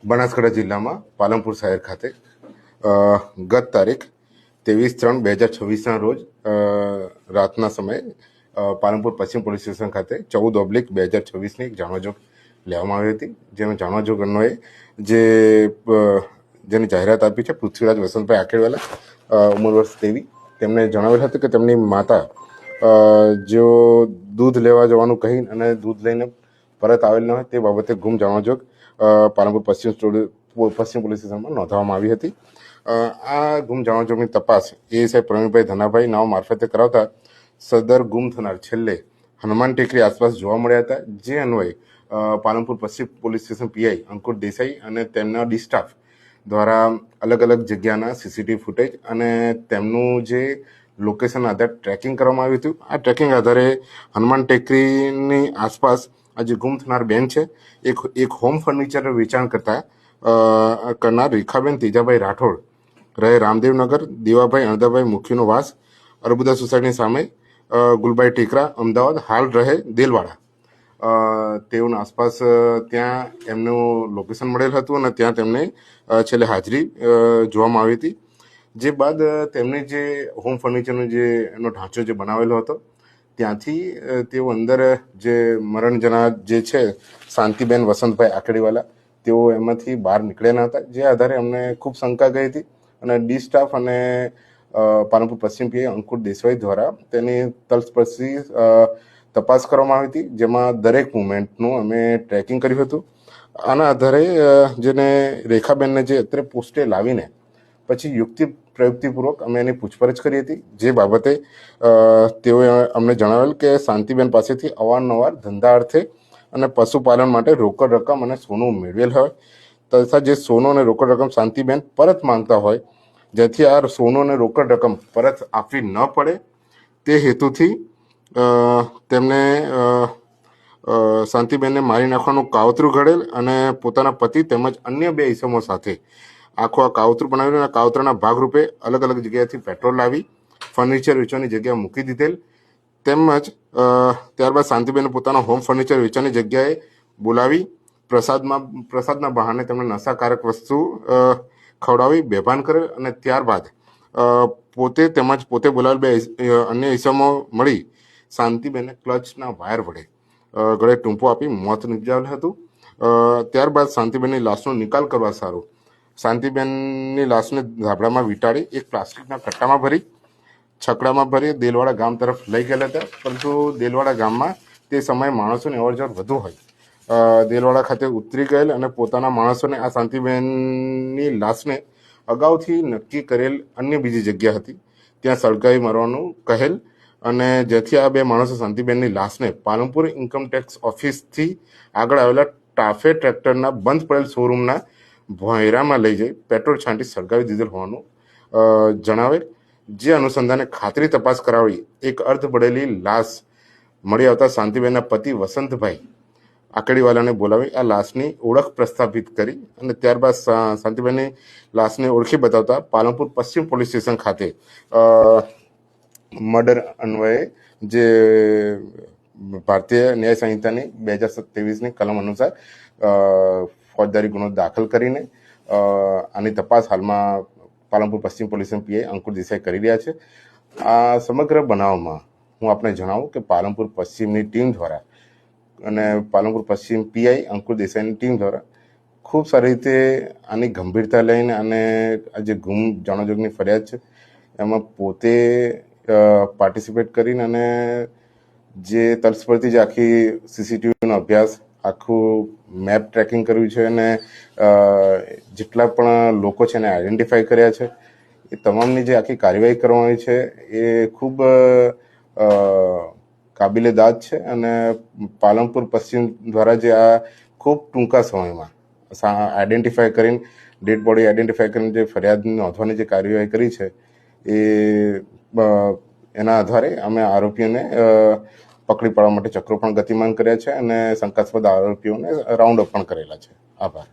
બનાસકાંઠા જિલ્લામાં પાલનપુર શહેર ખાતે ગત તારીખ 23/3/2026ના રોજ રાતના સમયે પાલનપુર પશ્ચિમ પોલીસ સ્ટેશન ખાતે 14/2026ની એક જાણવાજોગ લેવામાં આવી હતી. જેનો જાણવાજોગ અન્વયે જેની જાહેરાત આપી છે પૃથ્વીરાજ વસંતભાઈ આકેડવાલા, ઉંમર વર્ષ 23, તેમણે જણાવેલ હતું કે તેમની માતા જો દૂધ લેવા જવાનું કહી અને દૂધ લઈને પરત આવેલ ન હોય તે બાબતે ગુમ જાણવાજોગ પાલનપુર પશ્ચિમ પોલીસ સ્ટેશનમાં નોંધવામાં આવી હતી. આ ગુમ જાણવાજોગની તપાસ એએસઆઈ પ્રવીણભાઈ ધનાભાઈ નાવ મારફતે કરાવતા સદર ગુમ થનાર છેલ્લે હનુમાન ટેકરી આસપાસ જોવા મળ્યા હતા. જે અન્વયે પાલનપુર પશ્ચિમ પોલીસ સ્ટેશન પીઆઈ અંકુર દેસાઈ અને તેમના ડી સ્ટાફ દ્વારા અલગ અલગ જગ્યાના સીસીટીવી ફૂટેજ અને તેમનું જે લોકેશન આધારે ટ્રેકિંગ કરવામાં આવ્યું હતું. આ ટ્રેકિંગ આધારે હનુમાન ટેકરીની આસપાસ આ જે ગુમ થનાર બેન છે એક હોમ ફર્નિચર વેચાણ કરનાર રેખાબેન તેજાભાઈ રાઠોડ, રહે રામદેવનગર, દેવાભાઈ અણદાભાઈ મુખીનો વાસ, અર્બુદા સોસાયટીની સામે, ગુલબાઈ ટેકરા, અમદાવાદ, હાલ રહે દેલવાડા. તેઓના આસપાસ ત્યાં એમનું લોકેશન મળેલ હતું અને ત્યાં તેમને છેલ્લે હાજરી જોવામાં આવી હતી. જે બાદ તેમણે જે હોમ ફર્નિચરનો એનો ઢાંચો જે બનાવેલો હતો ત્યાંથી તેઓ અંદર જે મરણ જનાર જે છે શાંતિબેન વસંતભાઈ આકડીવાલા, તેઓ એમાંથી બહાર નીકળ્યા ન હતા. જે આધારે અમને ખૂબ શંકા ગઈ હતી અને ડી સ્ટાફ અને પાલનપુર પશ્ચિમ પીઆઈ અંકુર દેસાઈ દ્વારા તેની તલસ્પર્શી તપાસ કરવામાં આવી હતી, જેમાં દરેક મુવમેન્ટનું અમે ટ્રેકિંગ કર્યું હતું. આના આધારે જેને રેખાબેનને જે અત્યારે પોસ્ટે લાવીને પછી પ્રયુક્તિપૂર્વક અમે એની પૂછપરછ કરી હતી. જે બાબતે તેઓએ અમને જણાવેલ કે શાંતિબેન પાસેથી અવારનવાર ધંધા અર્થે અને પશુપાલન માટે રોકડ રકમ અને સોનું મેળવેલ હોય તથા જે સોનું અને રોકડ રકમ શાંતિબેન પરત માંગતા હોય, જેથી આ સોનું અને રોકડ રકમ પરત આપવી ન પડે તે હેતુથી તેમને શાંતિબેનને મારી નાખવાનું કાવતરું ઘડેલ અને પોતાના પતિ તેમજ અન્ય 2 ઈસમો સાથે આખું આ કાવતરું બનાવેલું અને કાવતરાના ભાગરૂપે અલગ અલગ જગ્યાએથી પેટ્રોલ લાવી ફર્નિચર વેચવાની જગ્યા મૂકી દીધેલ. તેમજ ત્યારબાદ શાંતિબેને પોતાના હોમ ફર્નિચર વેચવાની જગ્યાએ બોલાવી પ્રસાદના બહાને તેમને નશાકારક વસ્તુ ખવડાવી બેભાન કરેલ અને ત્યારબાદ પોતે બોલાવેલ 2 અન્ય ઈસમો મળી શાંતિબેનને ક્લચના વાયર વડે ગળે ટૂંપો આપી મોત નિપજાવેલ હતું. ત્યારબાદ શાંતિબેનની લાશનો નિકાલ કરવા સારું શાંતિબેનની લાશને ધાબળામાં વીંટાળી એક પ્લાસ્ટિકના કટ્ટામાં ભરી છકડામાં ભરી દેલવાડા ગામ તરફ લઈ ગયેલા હતા. પરંતુ દેલવાડા ગામમાં તે સમયે માણસોની અવરજવર વધુ હોય દેલવાડા ખાતે ઉતરી ગયેલ અને પોતાના માણસોને આ શાંતિબેનની લાશને અગાઉથી નક્કી કરેલ અન્ય બીજી જગ્યા હતી ત્યાં સળગાવી મારવાનું કહેલ અને જેથી આ 2 માણસો શાંતિબેનની લાશને પાલનપુર ઇન્કમટેક્સ ઓફિસથી આગળ આવેલા ટાફે ટ્રેક્ટરના બંધ પડેલ શોરૂમના ભોંયરામાં લઈ જઈ પેટ્રોલ છાંટી સળગાવી દીધેલ હોવાનું જણાવેલ. જે અનુસંધાને ખાતરી તપાસ કરાવી એક અર્ધ બળેલી લાશ મળી આવતા શાંતિબેનના પતિ વસંતભાઈ આકડીવાલાને બોલાવી આ લાશની ઓળખ પ્રસ્થાપિત કરી અને ત્યારબાદ શાંતિબેનની લાશને ઓળખી બતાવતા પાલનપુર પશ્ચિમ પોલીસ સ્ટેશન ખાતે મર્ડર અન્વયે જે ભારતીય ન્યાય સંહિતાની 2023ની કલમ અનુસાર ફોજદારી ગુનો દાખલ કરીને આની તપાસ હાલમાં પાલનપુર પશ્ચિમ પોલીસ પીઆઈ અંકુર દેસાઈ કરી રહ્યા છે. આ સમગ્ર બનાવમાં હું આપને જણાવું કે પાલનપુર પશ્ચિમની ટીમ દ્વારા અને પાલનપુર પશ્ચિમ પીઆઈ અંકુર દેસાઈની ટીમ દ્વારા ખૂબ સારી રીતે આની ગંભીરતા લઈને અને આ જે ગુમ જાણવાજોગની ફરિયાદ છે એમાં પોતે પાર્ટિસિપેટ કરીને અને જે તલસ્પર્શી જે આખી સીસીટીવીનો અભ્યાસ આખું મેપ ટ્રેકિંગ કર્યું છે અને જેટલા પણ લોકો છે એને આઈડેન્ટિફાઈ કર્યા છે એ તમામની જે આખી કાર્યવાહી કરવામાં આવી છે એ ખૂબ કાબિલે દાદ છે અને પાલનપુર પશ્ચિમ દ્વારા જે આ ખૂબ ટૂંકા સમયમાં આઈડેન્ટિફાઈ કરીને ડેડ બોડી આઈડેન્ટિફાઈ કરીને જે ફરિયાદ નોંધવાની જે કાર્યવાહી કરી છે એના આધારે અમે આરોપીઓને પકડી પાડવા માટે ચક્રો પણ ગતિમાન કર્યા છે અને શંકાસ્પદ આરોપીઓને રાઉન્ડ અપ પણ કરેલા છે. આભાર.